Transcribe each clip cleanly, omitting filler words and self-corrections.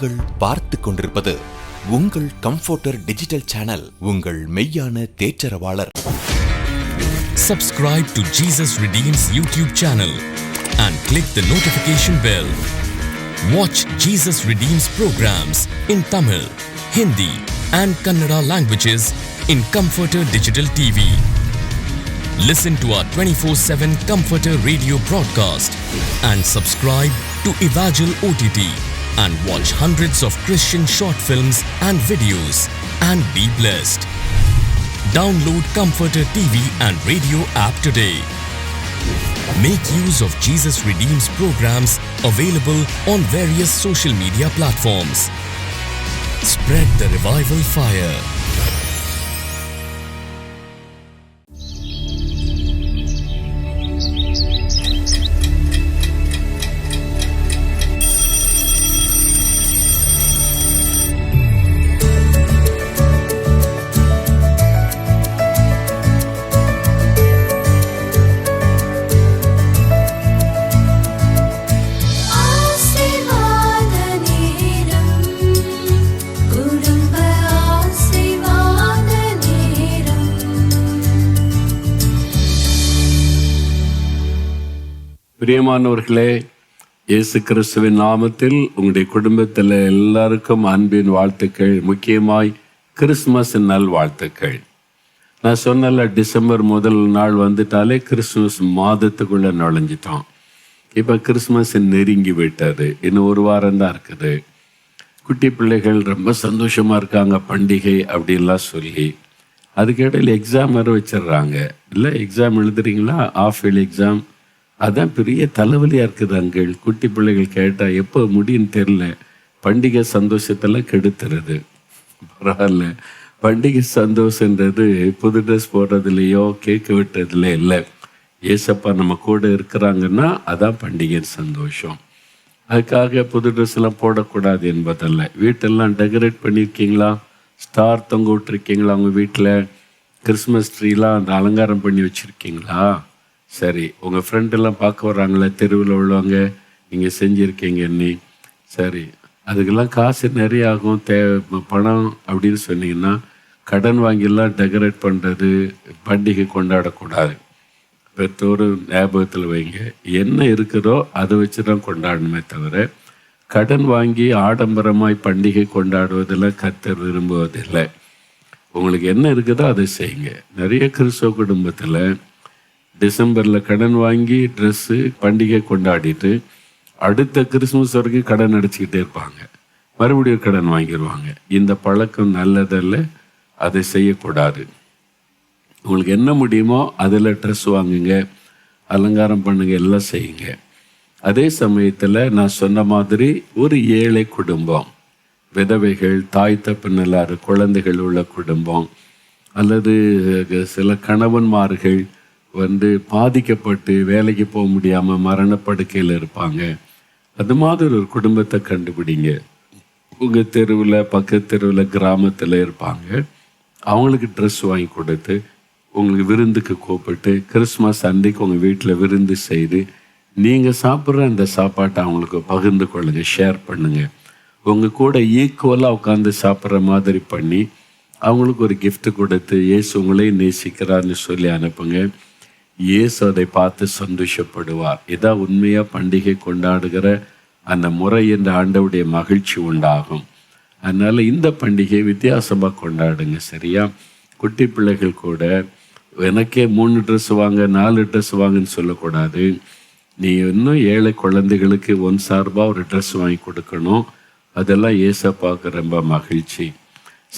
நீங்கள் பார்த்து கொண்டிருப்பது உங்கள் கம்ஃபர்டர் டிஜிட்டல் சேனல். உங்கள் மெய்யான தேற்றரவாளர். Subscribe to Jesus Redeems YouTube channel and click the notification bell. Watch Jesus Redeems programs in Tamil, Hindi and Kannada languages in Comforter Digital TV. Listen to our 24/7 Comforter radio broadcast and subscribe to Evangel OTT and watch hundreds of Christian short films and videos and be blessed. Download Comforter TV and radio app today. Make use of Jesus Redeems programs available on various social media platforms. Spread the revival fire. பிரியமானவர்களே, இயேசு கிறிஸ்துவின் நாமத்தில் உங்களுடைய குடும்பத்தில் எல்லாருக்கும் அன்பின் வாழ்த்துக்கள். முக்கியமாய் கிறிஸ்துமஸின் நல் வாழ்த்துக்கள். நான் சொன்னல, டிசம்பர் முதல் நாள் வந்துட்டாலே கிறிஸ்துமஸ் மாதத்துக்குள்ளே நுழைஞ்சிட்டோம். இப்போ கிறிஸ்துமஸ் நெருங்கி விட்டாரு. இன்னும் ஒரு வாரம் தான் இருக்குது. குட்டி பிள்ளைகள் ரொம்ப சந்தோஷமாக இருக்காங்க, பண்டிகை அப்படின்லாம் சொல்லி. அதுக்கிடையில் எக்ஸாம் வேறு வச்சிடுறாங்க. இல்லை, எக்ஸாம் எழுதுறீங்களா? Half yearly exam. அதான் பெரிய தலைவலியாக இருக்குது. அங்கள் குட்டி பிள்ளைகள் கேட்டால் எப்போ முடியும்னு தெரில. பண்டிகை சந்தோஷத்தெல்லாம் கெடுத்துறது. பரவாயில்ல, பண்டிகை சந்தோஷன்றது புது ட்ரெஸ் போடுறதுலையோ கேக்கு வெட்டுறதுல இல்லை. ஏசப்பா நம்ம கூட இருக்கிறாங்கன்னா அதான் பண்டிகை சந்தோஷம். அதுக்காக புது ட்ரெஸ்லாம் போடக்கூடாது என்பதல்ல. வீட்டெல்லாம் டெக்கரேட் பண்ணியிருக்கீங்களா? ஸ்டார் தொங்க விட்டுருக்கீங்களா? அவங்க வீட்டில் கிறிஸ்மஸ் ட்ரீலாம் அந்த அலங்காரம் பண்ணி வச்சுருக்கீங்களா? சரி, உங்கள் ஃப்ரெண்டெல்லாம் பார்க்க வர்றாங்களே, தெருவில் உள்ளவங்க, நீங்கள் செஞ்சுருக்கீங்க நீ. சரி, அதுக்கெல்லாம் காசு நிறைய ஆகும், பணம் அப்படின்னு சொன்னீங்கன்னா கடன் வாங்கிலாம் டெக்கரேட் பண்ணுறது, பண்டிகை கொண்டாடக்கூடாது. பெற்றோர் ஞாபகத்தில் வைங்க, என்ன இருக்குதோ அதை வச்சு தான் கொண்டாடணுமே தவிர கடன் வாங்கி ஆடம்பரமாய் பண்டிகை கொண்டாடுவதெல்லாம் கர்த்தர் விரும்புவதில்லை. உங்களுக்கு என்ன இருக்குதோ அதை செய்யுங்க. நிறைய கிறிஸ்தவ குடும்பத்தில் டிசம்பரில் கடன் வாங்கி ட்ரெஸ்ஸு பண்டிகை கொண்டாடிட்டு அடுத்த கிறிஸ்மஸ் வரைக்கும் கடன் அடிச்சுக்கிட்டே இருப்பாங்க. மறுபடியும் கடன் வாங்கிடுவாங்க. இந்த பழக்கம் நல்லதல்ல, அதை செய்யக்கூடாது. உங்களுக்கு என்ன முடியுமோ அதில் ட்ரெஸ் வாங்குங்க, அலங்காரம் பண்ணுங்க, எல்லாம் செய்யுங்க. அதே சமயத்தில் நான் சொன்ன மாதிரி ஒரு ஏழை குடும்பம், விதவைகள், தாய் தப்பன் எல்லாரும், குழந்தைகள் உள்ள குடும்பம், அல்லது சில கணவன்மார்கள் பாதிக்கப்பட்டு வேலைக்கு போக முடியாமல் மரணப்படுக்கையில் இருப்பாங்க. அது மாதிரி ஒரு குடும்பத்தை கண்டுபிடிங்க. உங்கள் தெருவில், பக்கத்து தெருவில், கிராமத்தில் இருப்பாங்க. அவங்களுக்கு ட்ரெஸ் வாங்கி கொடுத்து உங்களுக்கு விருந்துக்கு கூப்பிட்டு கிறிஸ்மஸ் அன்றைக்கு உங்கள் வீட்டில் விருந்து செய்து நீங்கள் சாப்பிட்ற அந்த சாப்பாட்டை அவங்களுக்கு பகிர்ந்து கொள்ளுங்க, ஷேர் பண்ணுங்கள். உங்கள் கூட ஈக்குவலாக உட்காந்து சாப்பிட்ற மாதிரி பண்ணி அவங்களுக்கு ஒரு கிஃப்ட் கொடுத்து இயேசு உங்களையும் நேசிக்கிறார்னு சொல்லி அனுப்புங்க. இயேசு அதை பார்த்து சந்தோஷப்படுவார். இதான் உண்மையாக பண்டிகை கொண்டாடுகிற அந்த முறை என்ற ஆண்டவுடைய மகிழ்ச்சி உண்டாகும். அதனால் இந்த பண்டிகை வித்தியாசமாக கொண்டாடுங்க. சரியா? குட்டி பிள்ளைகள் கூட எனக்கே 3 ட்ரெஸ் வாங்க, 4 ட்ரெஸ் வாங்கன்னு சொல்லக்கூடாது. நீ இன்னும் ஏழை குழந்தைகளுக்கு சார்பாக ஒரு ட்ரெஸ் வாங்கி கொடுக்கணும். அதெல்லாம் ஏசப்பாவுக்கு ரொம்ப மகிழ்ச்சி.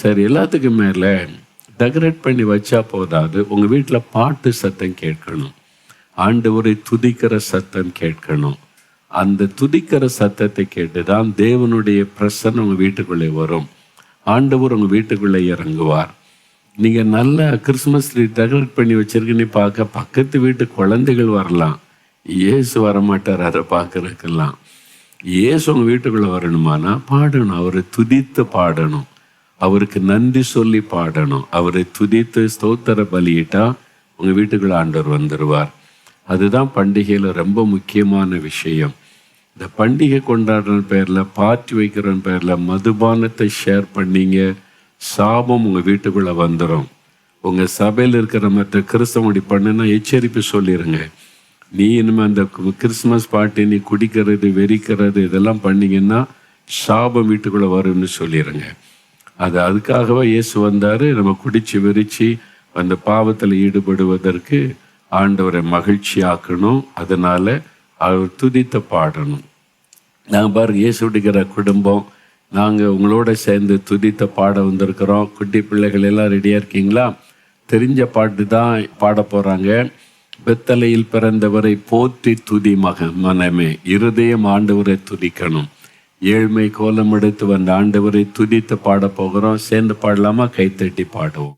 சரி, எல்லாத்துக்கும் மேலே டெக்கரேட் பண்ணி வச்சா போதாது, உங்கள் வீட்டில் பாட்டு சத்தம் கேட்கணும், ஆண்டவரை துதிக்கிற சத்தம் கேட்கணும். அந்த துதிக்கிற சத்தத்தை கேட்டு தான் தேவனுடைய பிரசன்னம் உங்கள் வீட்டுக்குள்ளே வரும். ஆண்டவர் உங்கள் வீட்டுக்குள்ளே இறங்குவார். நீங்கள் நல்ல கிறிஸ்மஸ் ட்ரீ டெக்கரேட் பண்ணி வச்சிருக்கீங்கன்னு பார்க்க பக்கத்து வீட்டு குழந்தைகள் வரலாம், இயேசு வரமாட்டார். அதை பார்க்குறதுக்கெல்லாம் இயேசு உங்கள் வீட்டுக்குள்ளே வரணுமானா பாடணும், அவரை துதித்து பாடணும், அவருக்கு நன்றி சொல்லி பாடணும். அவரை துதித்து ஸ்தோத்திர பலியிட்டா உங்கள் வீட்டுக்குள்ள ஆண்டவர் வந்துடுவார். அதுதான் பண்டிகையில் ரொம்ப முக்கியமான விஷயம். இந்த பண்டிகை கொண்டாடுற பேரில், பார்ட்டி வைக்கிற பேரில் மதுபானத்தை ஷேர் பண்ணீங்க, சாபம் உங்கள் வீட்டுக்குள்ளே வந்துடும். உங்கள் சபையில் இருக்கிற மற்ற கிறிஸ்தவடி பண்ணுன்னா எச்சரிப்பு சொல்லிடுங்க. நீ இனிமேல் அந்த கிறிஸ்மஸ் பார்ட்டி நீ குடிக்கிறது, வெறிக்கிறது இதெல்லாம் பண்ணிங்கன்னா சாபம் வீட்டுக்குள்ளே வரும்னு சொல்லிடுங்க. அதுக்காகவே இயேசு வந்தார். நம்ம குடிச்சு வெறிச்சு அந்த பாவத்தில் ஈடுபடுவதற்கு ஆண்டவரை மகிழ்ச்சி ஆக்கணும். அதனால் அவர் துதித்த பாடணும். நாங்கள் பாருங்க, இயேசு விடுகிற குடும்பம், நாங்கள் உங்களோட சேர்ந்து துதித்த பாட வந்திருக்கிறோம். குட்டி பிள்ளைகள் எல்லாம் ரெடியாக இருக்கீங்களா? தெரிஞ்ச பாட்டு தான் பாட போகிறாங்க. பெத்தலையில் பிறந்தவரை போற்றி துதி மனமே, இருதயம் ஆண்டவரை துதிக்கணும். ஏழ்மை கோலம் எடுத்து வந்த ஆண்டவரை துதித்து பாட போகிறோம். சேர்ந்து பாடலாமா? கைத்தட்டி பாடுவோம்.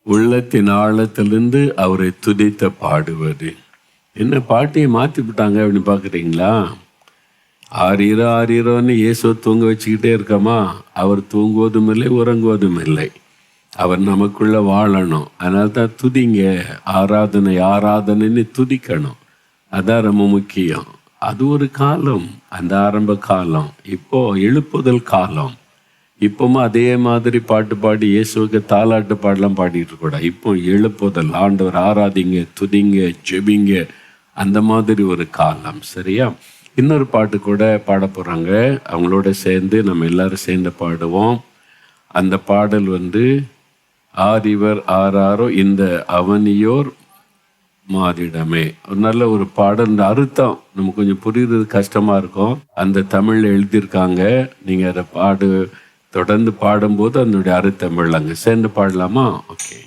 உள்ளத்தின் ஆழத்திலிருந்து அவரை துதித்த பாடுவது. என்ன பாட்டியை மாற்றி விட்டாங்க அப்படின்னு பார்க்குறீங்களா? ஆறீரோ ஆறீரோன்னு இயேசுவை தூங்க வச்சுக்கிட்டே இருக்கமா? அவர் தூங்குவதும் இல்லை, உறங்குவதும் இல்லை. அவர் நமக்குள்ள வாழணும். அதனால தான் துதிங்க, ஆராதனை ஆராதனைன்னு துதிக்கணும். அதான் ரொம்ப முக்கியம். அது ஒரு காலம், அந்த ஆரம்ப காலம். இப்போ எழுப்புதல் காலம். இப்போமா அதே மாதிரி பாட்டு பாடி இயேசுவுக்கு தாலாட்டு பாடலாம் பாடிட்டு கூட. இப்போ எழுப்புதல், ஆண்டவர் ஆராதிங்க, துதிங்க, ஜெபிங்க, அந்த மாதிரி ஒரு காலம். சரியா? இன்னொரு பாட்டு கூட பாட போகிறாங்க. அவங்களோட சேர்ந்து நம்ம எல்லாரும் சேர்ந்து பாடுவோம். அந்த பாடல் ஆரிவர் ஆராரோ இந்த அவனியோர் மாதிடமே. ஒரு நல்ல ஒரு பாடல். இந்த அர்த்தம் நமக்கு கொஞ்சம் புரியுறது கஷ்டமாக இருக்கும். அந்த தமிழில் எழுதியிருக்காங்க. நீங்கள் அதை தொடர்ந்து பாடும்போது அதனுடைய அர்த்தம் விளங்க. சேர்ந்து பாடலாமா? ஓகே.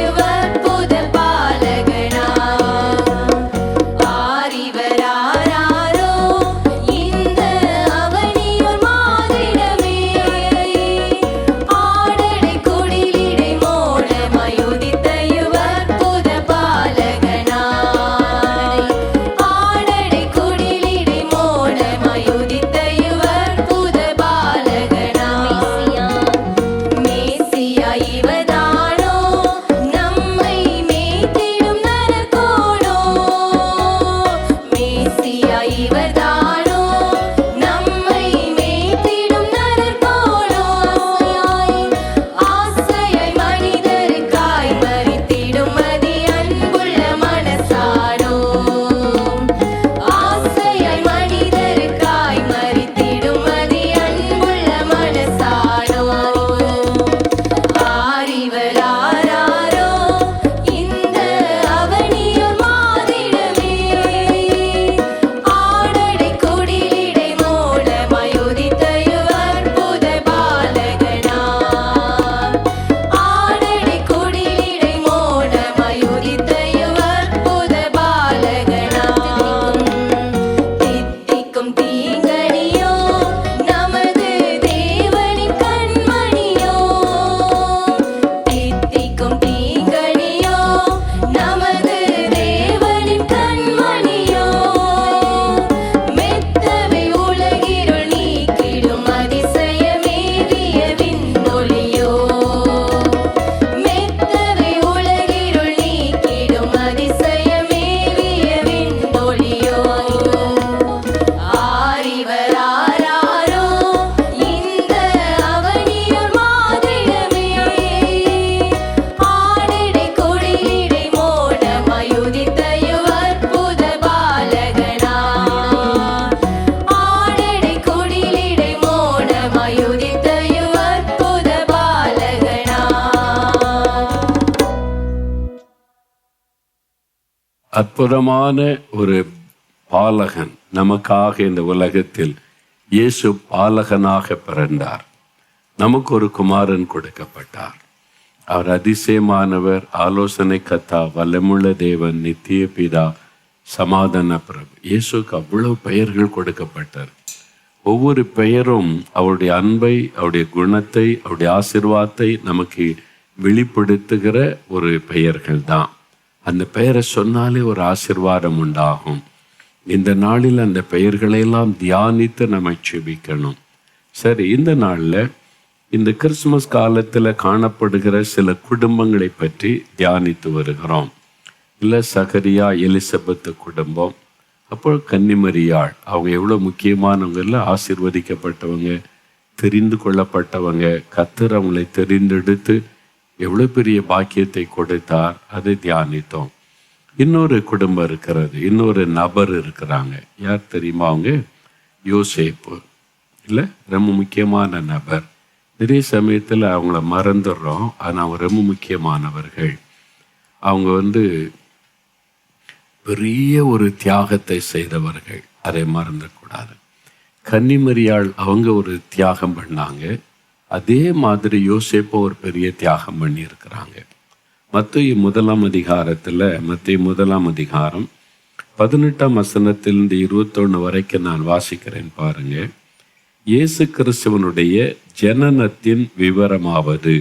யுவர் அற்புதமான ஒரு பாலகன் நமக்காக இந்த உலகத்தில் இயேசு பாலகனாக பிறந்தார். நமக்கு ஒரு குமாரன் கொடுக்கப்பட்டார். அவர் அதிசயமானவர், ஆலோசனை கர்த்தா, வல்லமுள்ள தேவன், நித்திய பிதா, சமாதான பிரபு. இயேசுக்கு அவ்வளவு பெயர்கள் கொடுக்கப்பட்டார். ஒவ்வொரு பெயரும் அவருடைய அன்பை, அவருடைய குணத்தை, அவருடைய ஆசீர்வாதத்தை நமக்கு வெளிப்படுத்துகிற ஒரு பெயர்கள் தான். அந்த பெயரை சொன்னாலே ஒரு ஆசீர்வாதம் உண்டாகும். இந்த நாளில் அந்த பெயர்களையெல்லாம் தியானித்து நம்ம செபிக்கணும். சரி, இந்த நாளில் இந்த கிறிஸ்துமஸ் காலத்தில் காணப்படுகிற சில குடும்பங்களை பற்றி தியானித்து வருகிறோம். இல்லை, சகரியா எலிசபெத்து குடும்பம், அப்போ கன்னிமரியாள், அவங்க எவ்வளோ முக்கியமானவங்க, இல்லை ஆசீர்வதிக்கப்பட்டவங்க, தெரிந்து கொள்ளப்பட்டவங்க. கர்த்தர் அவங்களை தெரிந்தெடுத்து எவ்வளோ பெரிய பாக்கியத்தை கொடுத்தார், அதை தியானித்தோம். இன்னொரு குடும்பம் இருக்கிறது, இன்னொரு நபர் இருக்கிறாங்க. யார் தெரியுமா? அவங்க யோசேப்பு. இல்லை, ரொம்ப முக்கியமான நபர். நிறைய சமயத்தில் அவங்கள மறந்துடுறோம், ஆனால் அவங்க ரொம்ப முக்கியமானவர்கள். அவங்க பெரிய ஒரு தியாகத்தை செய்தவர்கள், அதை மறந்துடக்கூடாது. கன்னிமரியாள் அவங்க ஒரு தியாகம் பண்ணாங்க. அதே மாதிரி யோசேப்பு ஒரு பெரிய தியாகம் பண்ணி இருக்கிறாங்க. மத்தேயு 1 அதிகாரத்தில், மத்தேயு 1 அதிகாரம் 18 வசனத்திலிருந்து 21 வரைக்கும் நான் வாசிக்கிறேன் பாருங்க. இயேசு கிறிஸ்துவனுடைய ஜனனத்தின் விவரமாவது,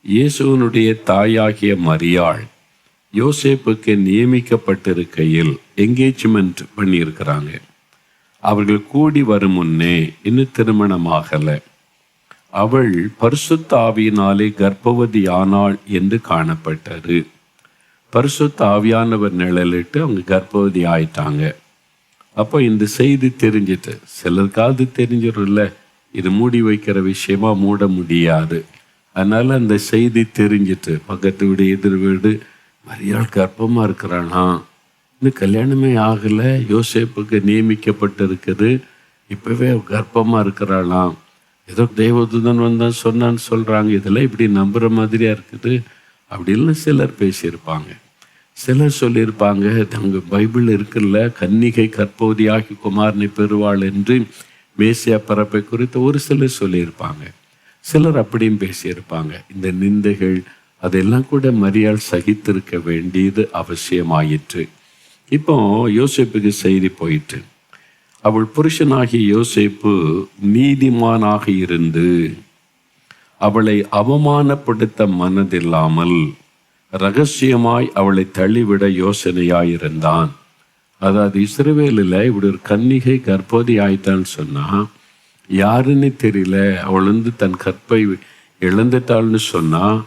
இயேசுவனுடைய தாயாகிய மரியாள் யோசேப்புக்கு நியமிக்கப்பட்டிருக்கையில் என்கேஜ்மெண்ட் பண்ணியிருக்கிறாங்க. அவர்கள் கூடி வரும் முன்னே இன்னும் திருமணமாகலை. அவள் பரிசுத்த ஆவியினாலே கர்ப்பவதி ஆனாள் என்று காணப்பட்டது. பரிசுத்த ஆவியானவர் நிழலிட்டு அவங்க கர்ப்பவதி ஆயிட்டாங்க. அப்போ இந்த செய்தி தெரிஞ்சிட்டு, சிலருக்காவது தெரிஞ்சிடும்ல, இது மூடி வைக்கிற விஷயமா, மூட முடியாது. அதனால அந்த செய்தி தெரிஞ்சிட்டு, பக்கத்து வீடு, எதிர் வீடு, மரியாள் கர்ப்பமாக இருக்கிறானா, இன்னும் கல்யாணமே ஆகலை, யோசேப்புக்கு நியமிக்கப்பட்டு இருக்குது, இப்போவே கர்ப்பமாக இருக்கிறாளாம், ஏதோ தேவதூதன் வந்தான் சொன்னான்னு சொல்கிறாங்க, இதெல்லாம் இப்படி நம்புகிற மாதிரியா இருக்குது அப்படின்னு சிலர் பேசியிருப்பாங்க. சிலர் சொல்லியிருப்பாங்க, அங்கே பைபிள் இருக்குல்ல, கன்னிகை கர்ப்பவதியாகி குமாரனை பெறுவாள் என்று மேசியா பிறப்பை குறித்து ஒரு சிலர் சொல்லியிருப்பாங்க. சிலர் அப்படியும் பேசியிருப்பாங்க. இந்த நிந்தைகள் அதெல்லாம் கூட மரியாள் சகித்திருக்க வேண்டியது அவசியமாயிற்று. இப்போ யோசேப்புக்கு செய்தி போயிட்டு, அவள் புருஷனாகிய யோசேப்பு நீதிமானாக இருந்து அவளை அவமானப்படுத்த மனதில்லாமல் ரகசியமாய் அவளை தள்ளிவிட யோசனையாயிருந்தான். அதாவது இஸ்ரவேலில் இப்படி ஒரு கன்னிகை கர்ப்பவதி ஆயிட்டான்னு சொன்னால், யாருன்னு தெரியல, அவள் தன் கற்பை இழந்துட்டாள்னு சொன்னால்,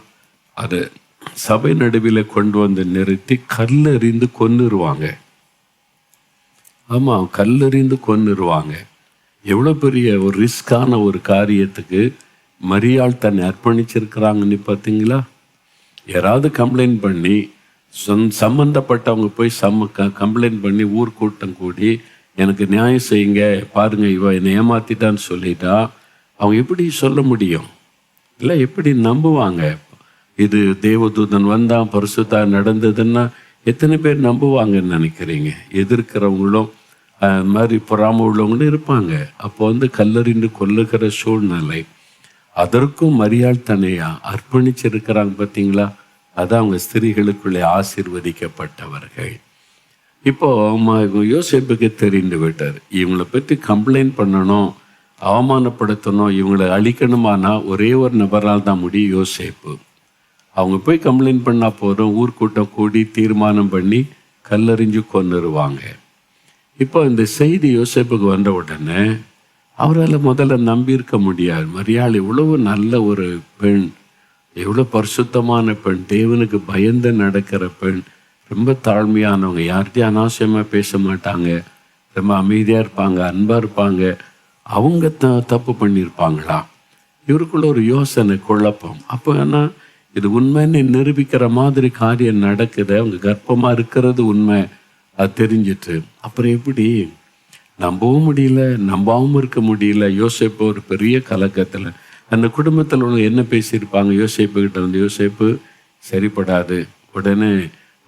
அதை சபை நடுவில் கொண்டு வந்து நிறுத்தி கல்லெறிந்து கொன்னுருவாங்க. ஆமாம், கல்லெறிந்து கொன்னுருவாங்க. எவ்வளோ பெரிய ஒரு ரிஸ்கான ஒரு காரியத்துக்கு மரியாள் தன்னை அர்ப்பணிச்சிருக்கிறாங்கன்னு பார்த்தீங்களா? யாராவது கம்ப்ளைண்ட் பண்ணி, சம்மந்தப்பட்டவங்க போய் கம்ப்ளைண்ட் பண்ணி ஊர் கூட்டம் கூடி எனக்கு நியாயம் செய்யுங்க, பாருங்க இவ என்னை ஏமாத்திட்டான்னு சொல்லிட்டா அவங்க எப்படி சொல்ல முடியும்? இல்லை, எப்படி நம்புவாங்க? இது தேவதூதன் வந்தான், பரிசுத்தா நடந்ததுன்னா எத்தனை பேர் நம்புவாங்கன்னு நினைக்கிறீங்க? எதிர்க்கிறவங்களும் அது மாதிரி பொறாம உள்ளவங்களும் இருப்பாங்க. அப்போ கல்லறிந்து கொல்லுகிற சூழ்நிலை. அதற்கும் மரியாள் தன்னையா அர்ப்பணிச்சிருக்கிறாங்க பார்த்தீங்களா? அதான் அவங்க ஸ்திரீகளுக்குள்ளே ஆசீர்வதிக்கப்பட்டவர்கள். இப்போ யோசேப்புக்கு தெரிந்து விட்டார், இவங்களை பற்றி கம்ப்ளைண்ட் பண்ணணும், அவமானப்படுத்தணும், இவங்களை அழிக்கணுமானா ஒரே ஒரு நபரால் தான் முடியும், யோசேப்பு. அவங்க போய் கம்ப்ளைண்ட் பண்ணால் போதும், ஊர்க்கூட்டம் கூடி தீர்மானம் பண்ணி கல்லறிஞ்சு கொன்னுருவாங்க. இப்போ இந்த செய்தி யோசேப்புக்கு வந்த உடனே அவரால் முதல்ல நம்பியிருக்க முடியாது. மரியாள் இவ்வளவு நல்ல ஒரு பெண், எவ்வளோ பரிசுத்தமான பெண், தேவனுக்கு பயந்து நடக்கிற பெண், ரொம்ப தாழ்மையானவங்க, யார்கிட்டையும் அனாவசியமாக பேச மாட்டாங்க, ரொம்ப அமைதியாக இருப்பாங்க, அன்பாக இருப்பாங்க. அவங்க தப்பு பண்ணியிருப்பாங்களா? இவருக்குள்ள ஒரு யோசனை, குழப்பம். அப்போ ஏன்னா இது உண்மைன்னு நிரூபிக்கிற மாதிரி காரியம் நடக்குது, அவங்க கர்ப்பமாக இருக்கிறது உண்மை, அது தெரிஞ்சிட்டு அப்புறம் எப்படி நம்பவும் முடியல, நம்பாவும் இருக்க முடியல. யோசேப்பு ஒரு பெரிய கலக்கத்தில். அந்த குடும்பத்தில் உள்ள என்ன பேசியிருப்பாங்க யோசேப்பு கிட்ட யோசேப்பு சரிப்படாது, உடனே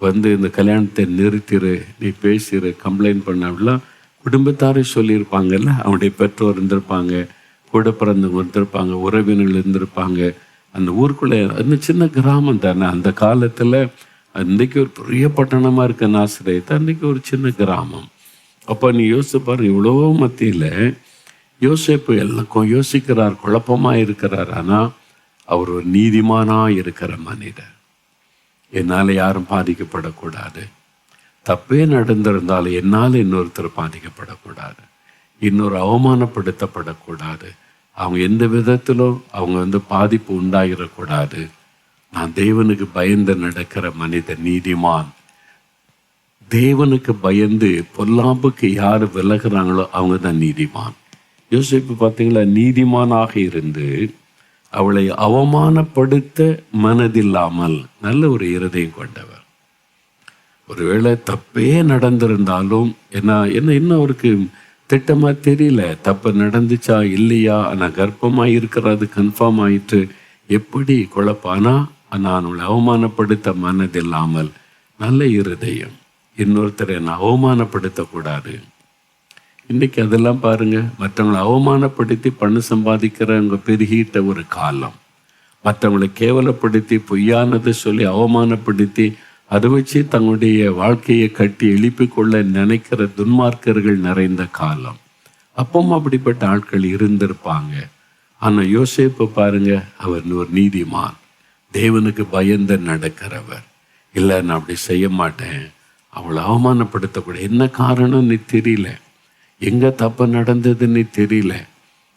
வந்து இந்த கல்யாணத்தை நிறுத்திடு, நீ பேசிடு, கம்ப்ளைண்ட் பண்ண அப்படிலாம் குடும்பத்தாரே சொல்லியிருப்பாங்கல்ல. அவனுடைய பெற்றோர் இருந்திருப்பாங்க, கூட பிறந்தவங்க இருந்திருப்பாங்க, உறவினர்கள் இருந்திருப்பாங்க. அந்த ஊருக்குள்ளே அந்த சின்ன கிராமம் தானே அந்த காலத்தில். அன்றைக்கி ஒரு பெரிய பட்டணமாக இருக்க நாசரேத், அன்றைக்கி ஒரு சின்ன கிராமம். அப்போ நீ யோசிப்பார், இவ்வளோ மத்தியில் யோசேப்பு எல்லாருக்கும் யோசிக்கிறார், குழப்பமாக இருக்கிறார். ஆனால் அவர் ஒரு நீதிமானாக இருக்கிற மனிதர். என்னால் யாரும் பாதிக்கப்படக்கூடாது, தப்பே நடந்திருந்தாலும் என்னால் இன்னொருத்தர் பாதிக்கப்படக்கூடாது, இன்னொரு அவமானப்படுத்தப்படக்கூடாது, அவங்க எந்த விதத்திலும் அவங்க பாதிப்பு உண்டாகிடக்கூடாது. நான் தேவனுக்கு பயந்து நடக்கிற மனிதன் நீதிமான். தேவனுக்கு பயந்து பொல்லாப்புக்கு யார் விலகிறாங்களோ அவங்க தான் நீதிமான். யோசிப்பு பார்த்தீங்களா, நீதிமானாக இருந்து அவளை அவமானப்படுத்த மனதில்லாமல் நல்ல ஒரு இருதயம் கொண்டவர். ஒருவேளை தப்பே நடந்திருந்தாலும் என்ன இன்னும் அவருக்கு திட்டமாக தெரியல, தப்பு நடந்துச்சா இல்லையா, ஆனால் கர்ப்பமாக இருக்கிறது கன்ஃபார்ம் ஆயிட்டு எப்படி குழப்பானா, நான் அவளை அவமானப்படுத்த மனதில்லாமல் நல்ல இருதயம். இன்னொருத்தரை நான் அவமானப்படுத்தக்கூடாது. இன்றைக்கி அதெல்லாம் பாருங்கள், மற்றவங்களை அவமானப்படுத்தி பணம் சம்பாதிக்கிறவங்க பெருகிட்ட ஒரு காலம். மற்றவங்களை கேவலப்படுத்தி பொய்யானதை சொல்லி அவமானப்படுத்தி அதை வச்சு தங்களுடைய வாழ்க்கையை கட்டி எழுப்பி கொள்ள நினைக்கிற துன்மார்க்கர்கள் நிறைந்த காலம். அப்பவும் அப்படிப்பட்ட ஆட்கள் இருந்திருப்பாங்க. ஆனால் யோசேப்பு பாருங்க, அவர் ஒரு நீதிமான், தேவனுக்கு பயந்து நடக்கிறவர். இல்லை நான் அப்படி செய்ய மாட்டேன், அவளை அவமானப்படுத்தக்கூட, என்ன காரணம்னு தெரியல, எங்கே தப்பு நடந்ததுன்னு தெரியல,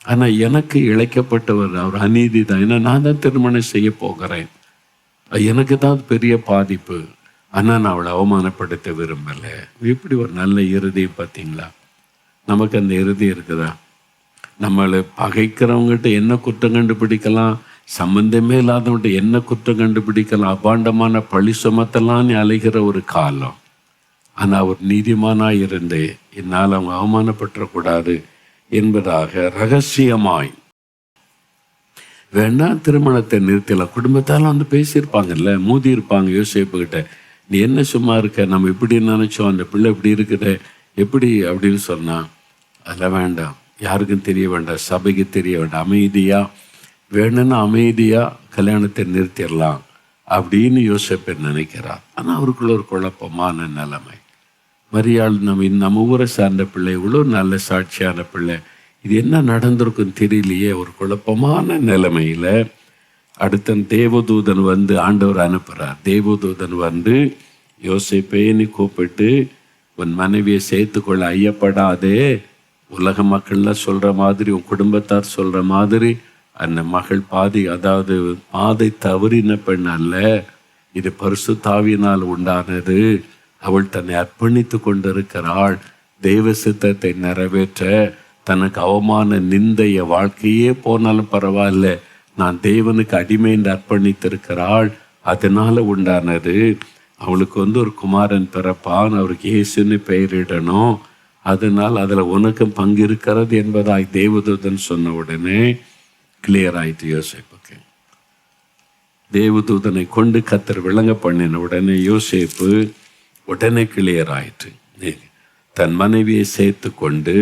ஆனால் எனக்கு இழைக்கப்பட்டவர் அவர் அநீதி தான், ஏன்னா நான் தான் திருமணம் செய்ய போகிறேன், எனக்கு தான் பெரிய பாதிப்பு, ஆனால் நான் அவளை அவமானப்படுத்த விரும்பலை. இப்படி ஒரு நல்ல இறுதியை பார்த்தீங்களா? நமக்கு அந்த இறுதி இருக்குதா? நம்மளை பகைக்கிறவங்ககிட்ட என்ன குற்றம் கண்டுபிடிக்கலாம், சம்பந்தமே இல்லாதவங்கள்ட்ட என்ன குற்றம் கண்டுபிடிக்கலாம், அபாண்டமான பழி சுமத்தலான்னு அலைகிற ஒரு காலம். ஆனால் அவர் நீதிமானாக இருந்து என்னால் அவங்க அவமானப்பற்றக்கூடாது என்பதாக ரகசியமாய் வேணா திருமணத்தை நிறுத்தலாம். குடும்பத்தால் பேசியிருப்பாங்கல்ல, மூதி இருப்பாங்க யோசேப்புக்கிட்ட, நீ என்ன சும்மா இருக்க, நம்ம இப்படி நினச்சோம், அந்த பிள்ளை இப்படி இருக்குது எப்படி அப்படின்னு சொன்னால், அதெல்லாம் வேண்டாம், யாருக்கும் தெரிய வேண்டாம், சபைக்கு தெரிய வேண்டாம், அமைதியாக வேணும்னா அமைதியாக கல்யாணத்தை நிறுத்திடலாம் அப்படின்னு யோசேப்பு நினைக்கிறார். ஆனால் அவருக்குள்ள ஒரு குழப்பமான நிலைமை. மரியாள் நம்ம ஊரை சார்ந்த பிள்ளை, இவ்வளோ நல்ல சாட்சியான பிள்ளை, இது என்ன நடந்திருக்குன்னு தெரியலையே, ஒரு குழப்பமான நிலைமையில் அடுத்த தேவதூதன் ஆண்டவர் அனுப்புகிறார். தேவதூதன் யோசேப்பேன்னு கூப்பிட்டு, உன் மனைவியை சேர்த்துக்கொள்ள ஐயப்படாதே, உலக மக்கள்லாம் சொல்கிற மாதிரி, உன் குடும்பத்தார் சொல்கிற மாதிரி அந்த மகள் அதாவது பாதை தவறின பெண் அல்ல, இது பரிசுத்தாவியினால் உண்டானது, அவள் தன்னை அர்ப்பணித்து கொண்டிருக்கிறாள், தெய்வ சித்தத்தை நிறைவேற்ற, தனக்கு அவமான நிந்தைய வாழ்க்கையே போனாலும் பரவாயில்ல, நான் தேவனுக்கு அடிமை என்று அர்ப்பணித்திருக்கிறாள், அதனால உண்டானது, அவளுக்கு ஒரு குமாரன் பிறப்பான், அவருக்கு இயேசுன்னு பெயரிடணும், அதனால் அதில் உனக்கும் பங்கு இருக்கிறது என்பதாய் தேவதூதன் சொன்ன உடனே கிளியர் ஆயிட்டு யோசேப்புக்கு. தேவதூதனை கொண்டு கர்த்தர் விளங்க பண்ணின உடனே யோசேப்பு உடனே கிளியர் ஆயிற்று. தன் மனைவியை சேர்த்து கொண்டு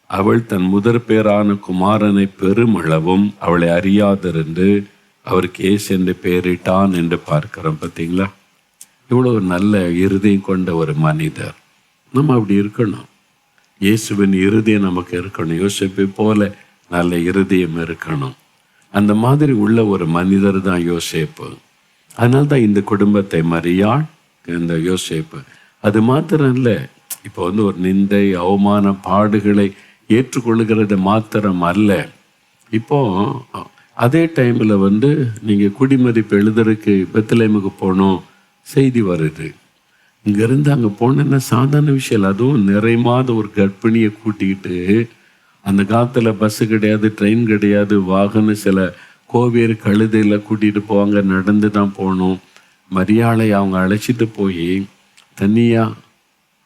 அவள் தன் முதற் பேரான குமாரனை பெருமளவும் அவளை அறியாதிருந்து அவருக்கு இயேசு என்று பெயரிட்டான் என்று பார்க்கிறோம். பார்த்தீங்களா, இவ்வளோ நல்ல இருதயம் கொண்ட ஒரு மனிதர். நம்ம அப்படி இருக்கணும். இயேசுவின் இருதயம் நமக்கு இருக்கணும். யோசேப்பை போல நல்ல இருதயம் இருக்கணும். அந்த மாதிரி உள்ள ஒரு மனிதர் தான் யோசேப்பு. அதனால தான் இந்த குடும்பத்தை மரியாள், இந்த யோசேப்பு. அது மாத்திரம் இல்லை, இப்போ ஒரு நிந்தை அவமான பாடுகளை ஏற்றுக்கொள்கிறது மாத்திரம் அல்ல, இப்போ அதே டைமில் நீங்கள் குடிமதிப்பு எழுதுறதுக்கு பெத்லகேமுக்கு போகணும் செய்தி வருது. இங்கேருந்து அங்கே போனேன்னா சாதாரண விஷயம். அதுவும் நிறைமாத ஒரு கர்ப்பிணியை கூட்டிக்கிட்டு, அந்த காலத்தில் பஸ்ஸு கிடையாது, ட்ரெயின் கிடையாது, வாகனம் சில கோவேறு கழுதையில் கூட்டிகிட்டு போவாங்க, நடந்து தான் போகணும். மரியாளை அவங்க அழைச்சிட்டு போய் தனியாக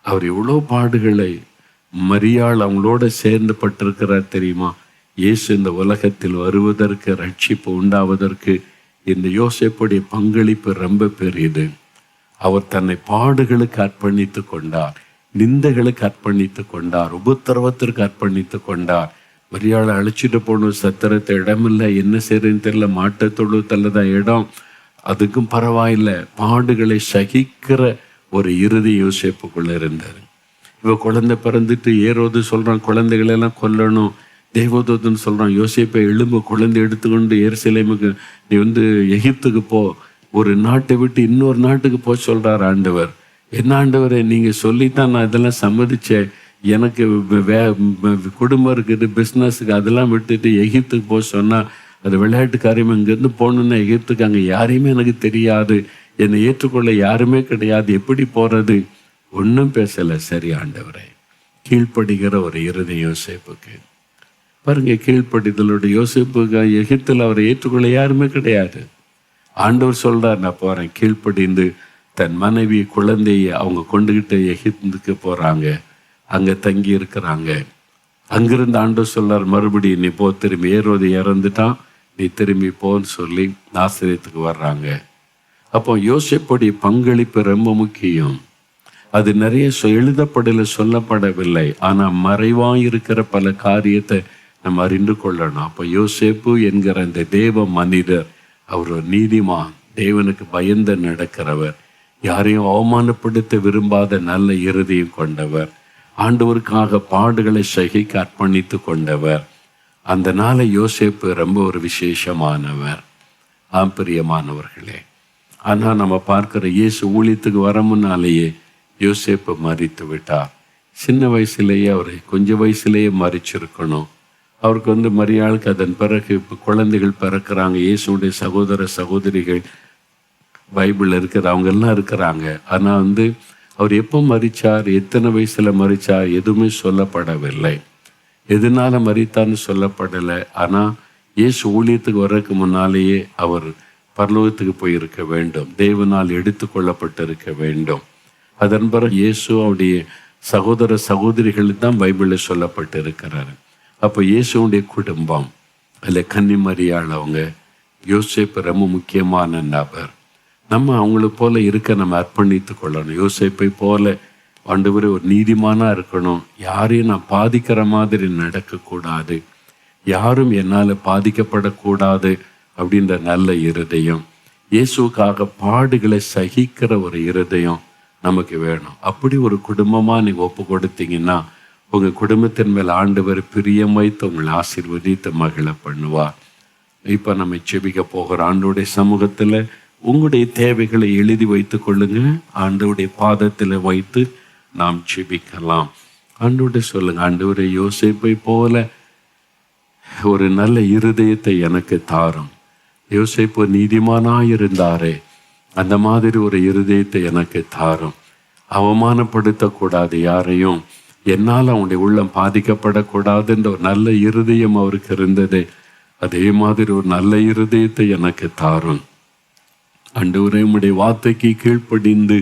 அவர் எவ்வளோ பாடுகளை மரியாள் அவங்களோட சேர்ந்து பட்டிருக்கிறார் தெரியுமா? இயேசு இந்த உலகத்தில் வருவதற்கு, ரட்சிப்பு உண்டாவதற்கு இந்த யோசேப்புடைய பங்களிப்பு ரொம்ப பெரியது. அவர் தன்னை பாடுகளுக்கு அர்ப்பணித்து கொண்டார், நிந்தைகளுக்கு அர்ப்பணித்து கொண்டார், உபத்திரவத்திற்கு அர்ப்பணித்து கொண்டார். மரியாதை அழைச்சிட்டு போகணும், சத்திரத்தை இடமில்லை, என்ன செய்யறதுன்னு தெரியல, மாட்டு தொழுவத்தில் தான் இடம், அதுக்கும் பரவாயில்லை. பாடுகளை சகிக்கிற ஒரு இறுதி யோசேப்புக்குள்ள இருந்தார். இவ குழந்தை பிறந்துட்டு ஏரோது சொல்றான் குழந்தைகளெல்லாம் கொல்லணும், தேவதூதன் சொல்றான் யோசேப்பை எழும்பு, குழந்தை எடுத்துக்கொண்டு எருசலேமுக்கு நீ எகிப்துக்கு போ, ஒரு நாட்டை விட்டு இன்னொரு நாட்டுக்கு போய் சொல்றார் ஆண்டவர். என்ன ஆண்டவரே, நீங்க சொல்லித்தான் நான் இதெல்லாம் சம்மதிச்சேன், எனக்கு குடும்பம் இருக்குது, பிஸ்னஸுக்கு, அதெல்லாம் விட்டுட்டு எகிப்துக்கு போக சொன்னா அது விளையாட்டு காரியம். இங்கேருந்து போகணுன்னா எகிப்துக்கு அங்கே யாரையுமே எனக்கு தெரியாது, என்னை ஏற்றுக்கொள்ள யாருமே கிடையாது, எப்படி போகிறது? ஒன்றும் பேசலை. சரி ஆண்டவரே, கீழ்ப்படுகிற ஒரு இறுதி யோசேப்புக்கு பாருங்க, கீழ்ப்படிதலுடைய யோசேப்புக்கு எகிப்தில் அவரை ஏற்றுக்கொள்ள யாருமே கிடையாது. ஆண்டவர் சொல்றார், நான் போறேன். கீழ்ப்படிந்து தன் மனைவி குழந்தையை அவங்க கொண்டுகிட்டு எகிப்துக்கு போறாங்க, அங்க தங்கி இருக்கிறாங்க. அங்கிருந்து ஆண்டவர் சொல்றார், மறுபடியும் நீ போ, திரும்பி ஏரோது இறந்துட்டான், நீ திரும்பி போன்னு சொல்லி நாசரேத்துக்கு வர்றாங்க. அப்போ யோசேப்புடைய பங்களிப்பு ரொம்ப முக்கியம். அது நிறைய எழுதப்படல, சொல்லப்படவில்லை, ஆனா மறைவாய் இருக்கிற பல காரியத்தை நம்ம அறிந்து கொள்ளணும். அப்போ யோசேப்பு என்கிற அந்த தேவ மனிதர், அவர் ஒரு நீதிமான், தேவனுக்கு பயந்து நடக்கிறவர், யாரையும் அவமானப்படுத்த விரும்பாத நல்ல இறுதியும் கொண்டவர், ஆண்டவருக்காக பாடுகளை சகிக்க அர்ப்பணித்து கொண்டவர். அந்த நாளை யோசேப்பு ரொம்ப ஒரு விசேஷமானவர். பிரியமானவர்களே, ஆனால் நம்ம பார்க்கிற இயேசு ஊழியத்துக்கு வர முன்னாலேயே யோசேப்பு மரித்து விட்டார். சின்ன வயசுலேயே அவரை கொஞ்சம் வயசுலேயே மறிச்சிருக்கணும். அவருக்கு மரியாளுக்கு அதன் பிறகு இப்போ குழந்தைகள் பிறக்கிறாங்க, இயேசுடைய சகோதர சகோதரிகள் பைபிள் இருக்கிற அவங்க எல்லாம் இருக்கிறாங்க. ஆனால் அவர் எப்போ மரித்தார், எத்தனை வயசுல மரித்தார், எதுவுமே சொல்லப்படவில்லை. எதனால மரித்தார்னு சொல்லப்படலை. ஆனால் இயேசு ஊழியத்துக்கு வர்றதுக்கு முன்னாலேயே அவர் பரலோகத்துக்கு போயிருக்க வேண்டும், தேவனால் எடுத்து கொள்ளப்பட்டிருக்க வேண்டும். அதன் பிறகு இயேசு அவருடைய சகோதர சகோதரிகள் தான் பைபிளில் சொல்லப்பட்டு இருக்கிறாரு. அப்போ இயேசுடைய குடும்பம் அதில் கன்னிமரியாள், அவங்க யோசேப்பு ரொம்ப முக்கியமான நபர். நம்ம அவங்கள போல இருக்க நம்ம அர்ப்பணித்து கொள்ளணும். யோசேப்பை போல ஆண்டவரே ஒரு நீதிமானாக இருக்கணும், யாரையும் நான் பாதிக்கிற மாதிரி நடக்கக்கூடாது, யாரும் என்னால் பாதிக்கப்படக்கூடாது அப்படின்ற நல்ல இருதயம், இயேசுக்காக பாடுகளை சகிக்கிற ஒரு இருதயம் நமக்கு வேணும். அப்படி ஒரு குடும்பமாக நீங்கள் ஒப்பு கொடுத்தீங்கன்னா உங்கள் குடும்பத்தின் மேல் ஆண்டவர் பிரியம் வைத்து உங்களை ஆசீர்வதித்து மகிழ பண்ணுவார். இப்போ நம்ம செபிக்க போகிற ஆண்டோடைய சமூகத்தில் உங்களுடைய தேவைகளை எழுதி வைத்து கொள்ளுங்க, ஆண்டவருடைய பாதத்தில் வைத்து நாம் செபிக்கலாம். ஆண்டவருடைய சொல்லுங்க, ஆண்டவரே யோசேப்பை போல ஒரு நல்ல இருதயத்தை எனக்கு தாரும். யோசேப்பு நீதிமானாயிருந்தாரே, அந்த மாதிரி ஒரு இருதயத்தை எனக்கு தாரும். அவமானப்படுத்தக்கூடாது யாரையும், என்னால் அவனுடைய உள்ளம் பாதிக்கப்படக்கூடாதுன்ற ஒரு நல்ல இருதயம் அவருக்கு இருந்தது. அதே மாதிரி ஒரு நல்ல இருதயத்தை எனக்கு தாரும். ஆண்டவரே, உம்முடைய வார்த்தைக்கு கீழ்ப்படிந்து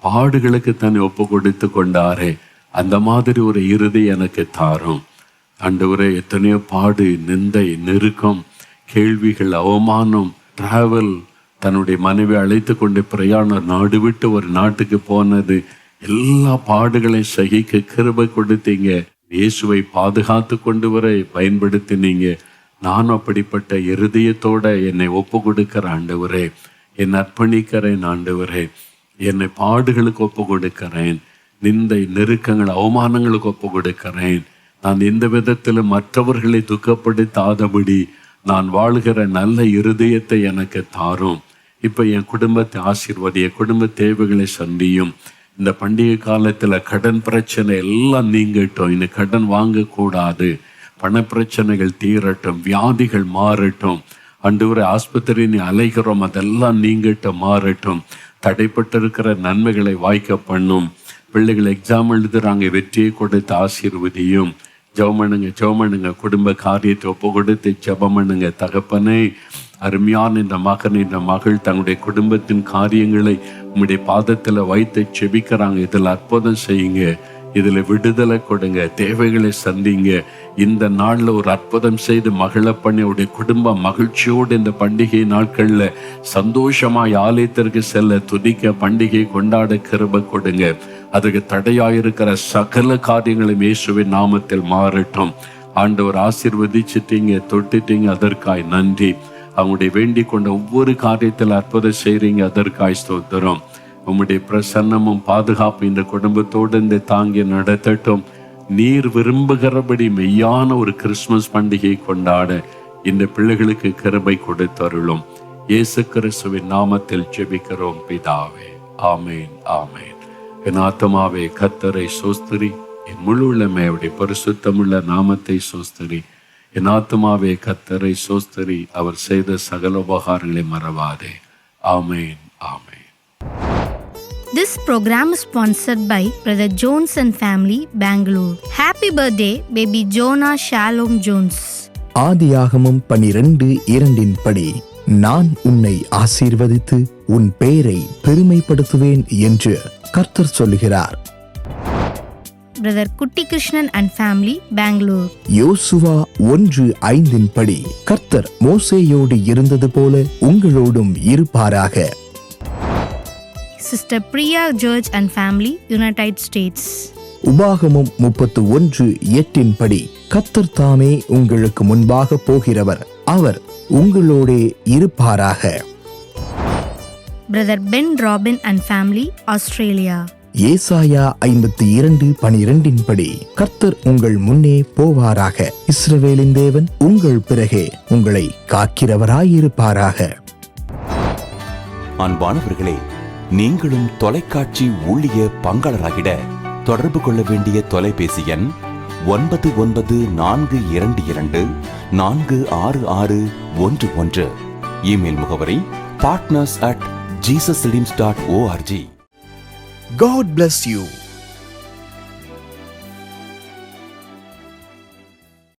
பாடுகளுக்கு தன்னை ஒப்பு கொடுத்து கொண்டாரே, அந்த மாதிரி ஒரு இருதயம் எனக்கு தாரும். ஆண்டவரே, எத்தனையோ பாடு, நிந்தை, நெருக்கம், கேள்விகள், அவமானம், டிராவல், தன்னுடைய மனைவி அழைத்து கொண்டு பிரயாணம், நாடு விட்டு ஒரு நாட்டுக்கு போனது, எல்லா பாடுகளையும் சகிக்க கிருபை கொடுத்தீங்க. இயேசுவை பாதுகாத்து கொண்டு வர பயன்படுத்தினீங்க. நானும் அப்படிப்பட்ட இருதயத்தோட என்னை ஒப்பு கொடுக்கிற ஆண்டவரே, என்னை அர்ப்பணிக்கிறேன் ஆண்டவரே, என்னை பாடுகளுக்கு ஒப்பு கொடுக்கிறேன், நிந்தை, நெருக்கங்கள், அவமானங்களுக்கு ஒப்பு கொடுக்கிறேன். நான் எந்த விதத்திலும் மற்றவர்களை துக்கப்படுத்தாதபடி நான் வாழ்கிற நல்ல இருதயத்தை எனக்கு தாரும். இப்போ என் குடும்பத்தை ஆசீர்வதி, என் குடும்ப தேவைகளை சந்தியும். இந்த பண்டிகை காலத்தில் கடன் பிரச்சனை எல்லாம் நீங்கட்டும், இன்னும் கடன் வாங்கக்கூடாது, பணப்பிரச்சனைகள் தீரட்டும், வியாதிகள் மாறட்டும். ஆண்டவரே, ஆஸ்பத்திரி நீ அலைகிறோம், அதெல்லாம் நீங்கட்டும், மாறட்டும். தடைப்பட்டிருக்கிற நன்மைகளை வாய்க்க பண்ணும். பிள்ளைகள் எக்ஸாம் எழுதுறாங்க, வெற்றியை கொடுத்து ஆசீர்வதியும். ஜெபமண்ணுங்க, குடும்ப காரியத்தை ஒப்பு கொடுத்து ஜெபமண்ணுங்க. தகப்பனே, அருமையான இந்த மகன், இந்த மகள் தங்களுடைய குடும்பத்தின் காரியங்களை உம்முடைய பாதத்தில் வைத்து செபிக்கிறாங்க. இதில் அற்புதம் செய்யுங்க. இதுல விடுதலை கொடுங்க, தேவைகளை சந்திங்க. இந்த நாள்ல ஒரு அற்புதம் செய்து மகிழ பண்ணி உடைய குடும்ப மகிழ்ச்சியோடு இந்த பண்டிகை நாட்கள்ல சந்தோஷமாய் ஆலயத்திற்கு செல்ல, துதிக்க, பண்டிகை கொண்டாட கிருபை கொடுங்க. அதுக்கு தடையாயிருக்கிற சகல காரியங்களும் இயேசுவின் நாமத்தில் மாறட்டும். ஆண்டவர் ஆசீர்வதிச்சிட்டீங்க, தொட்டுட்டீங்க, அதற்காய் நன்றி. அவங்களுடைய வேண்டிக் கொண்ட ஒவ்வொரு காரியத்தில் அற்புதம் செய்றீங்க, அதற்காய் ஸ்தோத்திரம். உம்முடைய பிரசன்னமும் பாதுகாப்பு இந்த குடும்பத்தோடு இந்த தாங்கி நடத்தட்டும். நீர் விரும்புகிறபடி மெய்யான ஒரு கிறிஸ்துமஸ் பண்டிகை கொண்டாட இந்த பிள்ளைகளுக்கு கிருபை கொடுத்தருளும். இயேசு கிறிஸ்துவின் நாமத்தில் ஜெபிக்கிறோம் பிதாவே, ஆமேன், ஆமேன். என் ஆத்துமாவே கர்த்தரை சோஸ்திரி, என் முழு உள்ளமே அவருடைய பரிசுத்தமுள்ள நாமத்தை சோஸ்திரி. என் ஆத்துமாவே கர்த்தரை சோஸ்திரி, அவர் செய்த சகல உபகாரங்களை மறவாதே. ஆமேன், ஆமேன். This program is sponsored by Brother Jones and Family, Bangalore. Happy birthday, baby Jonah Shalom Jones. ஆதியாகமம் 12:2 படி, நான் உன்னை ஆசீர்வதித்து உன் பெயரை பெருமைப்படுத்துவேன் என்று கர்த்தர் சொல்லுகிறார். Brother Kutti Krishnan and Family, Bangalore. யோசுவா 1:5 படி, கர்த்தர் மோசேயோடு இருந்தது போல உங்களோடும் இருப்பாராக. Sister Priya George and Family, United States. உபாகமம் 31:8 படி, கர்த்தர் தாமே உங்களுக்கு முன்பாக போகிறவர், அவர் உங்களோடே இருப்பாராக. Brother Ben Robin and Family, Australia. ஏசாயா 52:12 படி, கர்த்தர் உங்கள் முன்னே போவாராக, இஸ்ரவேலின் தேவன் உங்கள் பிறகே உங்களை காக்கிறவராயிருப்பாராக. அன்பானவர்களே, நீங்களும் தொலைக்காட்சி ஊழிய பங்காளராகிட தொடர்பு கொள்ள வேண்டிய தொலைபேசி எண் 9942246611. இமெயில் முகவரி partners@jesusredeems.org. God bless you.